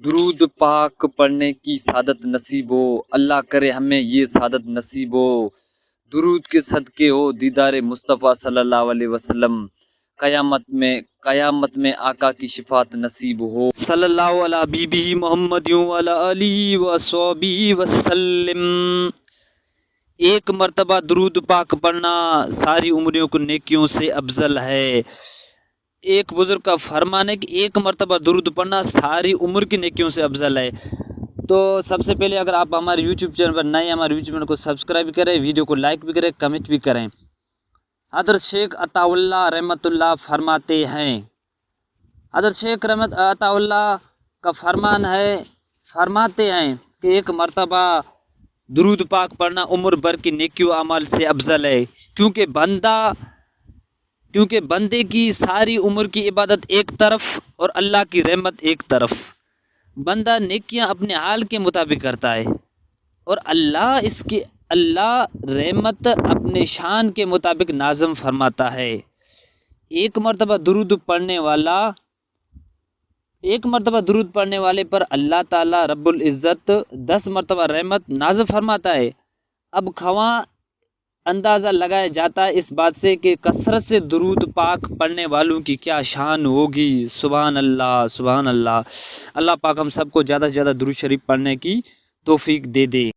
درود پاک پڑھنے کی سعادت نصیب ہو، اللہ کرے ہمیں یہ سعادت نصیب ہو۔ درود کے صدقے ہو دیدار مصطفیٰ صلی اللہ علیہ وسلم، قیامت میں آقا کی شفاعت نصیب ہو۔ صلی اللہ علیہ حبیبہ محمد وعلی آلہ وصحبہ وسلم۔ ایک مرتبہ درود پاک پڑھنا ساری عمروں کو نیکیوں سے افضل ہے۔ ایک بزرگ کا فرمان ہے کہ ایک مرتبہ درود پڑھنا ساری عمر کی نیکیوں سے افضل ہے۔ تو سب سے پہلے اگر آپ ہمارے یوٹیوب چینل پر نئے ہیں، ہمارے یوٹیوب چینل کو سبسکرائب بھی کریں، ویڈیو کو لائک بھی کریں، کمنٹ بھی کریں۔ حضرت شیخ عطا اللہ رحمۃ اللہ فرماتے ہیں، حضرت شیخ عطا اللہ کا فرمان ہے، فرماتے ہیں کہ ایک مرتبہ درود پاک پڑھنا عمر بھر کی نیکیوں اعمال سے افضل ہے، کیونکہ بندے کی ساری عمر کی عبادت ایک طرف اور اللہ کی رحمت ایک طرف۔ بندہ نیکیاں اپنے حال کے مطابق کرتا ہے اور اللہ رحمت اپنے شان کے مطابق نازم فرماتا ہے۔ ایک مرتبہ درود پڑھنے والے پر اللہ تعالی رب العزت 10 مرتبہ رحمت نازل فرماتا ہے۔ اب خواہ اندازہ لگایا جاتا ہے اس بات سے کہ کثرت سے درود پاک پڑھنے والوں کی کیا شان ہوگی۔ سبحان اللہ، سبحان اللہ۔ اللہ پاک ہم سب کو زیادہ سے زیادہ درود شریف پڑھنے کی توفیق دے دے۔